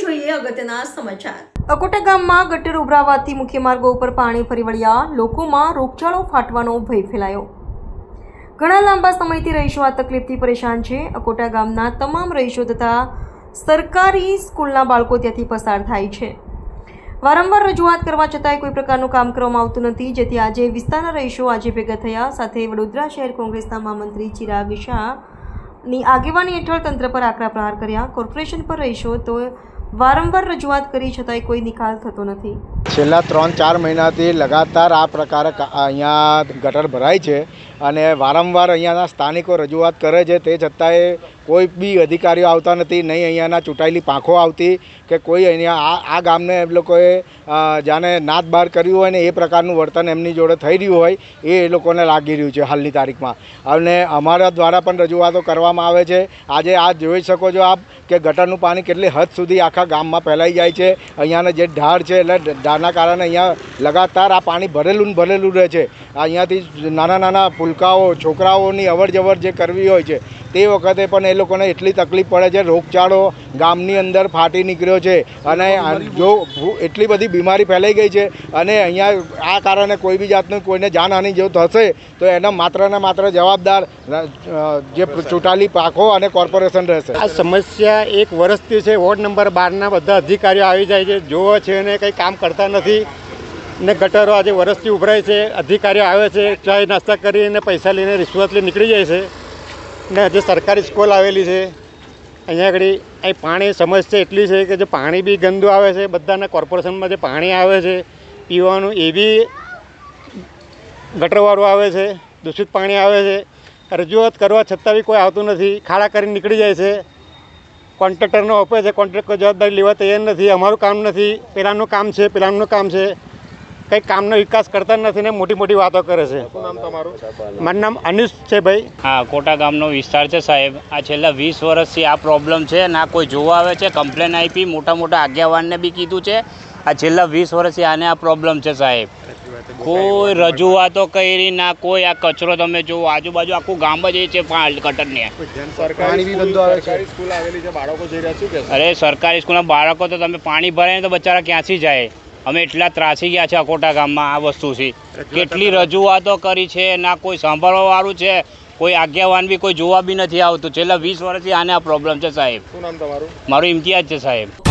જોઈએ અગત્યના સમાચાર। અકોટા ગામમાં ગટર ઉભરાવાથી મુખ્ય માર્ગો ઉપર પાણી ફરી વળ્યા, લોકોમાં રોગચાળો ફાટવાનો ભય ફેલાયો। ઘણા લાંબા સમયથી રહીશો આ તકલીફથી પરેશાન છે। અકોટા ગામના તમામ રહીશો તથા સરકારી સ્કૂલના બાળકો ત્યાંથી પસાર થાય છે। વારંવાર રજૂઆત કરવા છતાંય કોઈ પ્રકારનું કામ કરવામાં આવતું નથી, જેથી આજે વિસ્તારના રહીશો આજે ભેગા થયા। સાથે વડોદરા શહેર કોંગ્રેસના મહામંત્રી ચિરાગ શાહની આગેવાની હેઠળ તંત્ર પર આકરા પ્રહાર કર્યા। કોર્પોરેશન પર રહીશો તો વારંવાર રજૂઆત કરી છતાંય કોઈ નિકાલ થતો નથી। છેલ્લા 3-4 મહિનાથી લગાતાર આ પ્રકારે અહીંયા ગટર ભરાય છે અને વારંવાર અહીંયાના સ્થાનિકો રજૂઆત કરે છે, તે છતાંય કોઈ બી અધિકારીઓ આવતા નથી, નહીં અહીંયાના ચૂંટાયેલી પાંખો આવતી કે કોઈ અહીંયા આ ગામને એ લોકોએ જાણે નાદ બહાર કર્યું હોય ને એ પ્રકારનું વર્તન એમની જોડે થઈ રહ્યું હોય એ લોકોને લાગી રહ્યું છે હાલની તારીખમાં। અને અમારા દ્વારા પણ રજૂઆતો કરવામાં આવે છે। આજે આ જોઈ શકો છો આપ કે ગટરનું પાણી કેટલી હદ સુધી આખા ગામમાં ફેલાઈ જાય છે। અહીંયાના જે ઢાળ છે એટલે ઢાળના કારણે અહીંયા લગાતાર આ પાણી ભરેલું રહે છે। અહીંયાથી નાના નાના ફૂલકાઓ છોકરાઓની અવર જવર જે કરવી હોય છે તે વખતે પણ એ લોકોને એટલી તકલીફ પડે છે। રોગચાળો ગામની અંદર ફાટી નીકળ્યો છે અને જો એટલી બધી બીમારી ફેલાઈ ગઈ છે અને અહીંયા આ કારણે કોઈ બી જાતનું કોઈને જાનહાનિ જેવું થશે તો એનો માત્ર ને માત્ર જવાબદાર જે ચૂંટાયેલી પાંખો અને કોર્પોરેશન રહેશે। આ સમસ્યા 1 વર્ષથી છે। વોર્ડ નંબર 12ના બધા અધિકારીઓ આવી જાય છે, જોવે છે અને કંઈ કામ કરતા નથી ને ગટરો આજે વર્ષથી ઉભરાય છે। અધિકારીઓ આવે છે, ચાય નાસ્તા કરીને પૈસા લઈને રિશ્વત લઈ નીકળી જાય છે ને જે સરકારી સ્કૂલ આવેલી છે અહીંયા આગળ અહીં પાણી સમસ્યા એટલી છે કે જે પાણી બી ગંદુ આવે છે। બધાના કોર્પોરેશનમાં જે પાણી આવે છે પીવાનું એ બી ગટરવાળું આવે છે, દૂષિત પાણી આવે છે। રજૂઆત કરવા છતાં બી કોઈ આવતું નથી, ખાડા કરીને નીકળી જાય છે। કોન્ટ્રાક્ટરનો આપે છે, કોન્ટ્રાક્ટર જવાબદારી લેવા તૈયાર નથી। અમારું કામ નથી, પેલાનું કામ છે, પેલાનું કામ છે, કંઈ કામનો વિકાસ કરતા નથી ને મોટી મોટી વાતો કરે છે। શું નામ તમારું? મારું નામ અનિશ છે ભાઈ। હા, કોટા ગામનો વિસ્તાર છે સાહેબ। આ છેલ્લા 20 વર્ષથી આ પ્રોબ્લેમ છે, ના કોઈ જોવા આવે છે। કમ્પ્લેન આપી, મોટા આગેવાનને બી કીધું છે। આ છેલ્લા 20 વર્ષથી આને આ પ્રોબ્લેમ છે સાહેબ। કોઈ રજૂઆતો કરી ના કોઈ। આ કચરો તમે જુઓ, આજુબાજુ આખું ગામ જ એ છે ગટરની। અરે સરકારી સ્કૂલના બાળકો તો તમે પાણી ભરાય તો બચારા ક્યાંથી જાય? અમે એટલા ત્રાસી ગયા છે અકોટા ગામમાં આ વસ્તુથી। કેટલી રજૂઆતો કરી છે, ના કોઈ સાંભળવાવાળું છે, કોઈ આગેવાન બી કોઈ જોવા બી નથી આવતું। છેલ્લા 20 વર્ષથી આને આ પ્રોબ્લેમ છે સાહેબ। શું નામ તમારું? મારું ઇમ્તિયાઝ છે સાહેબ।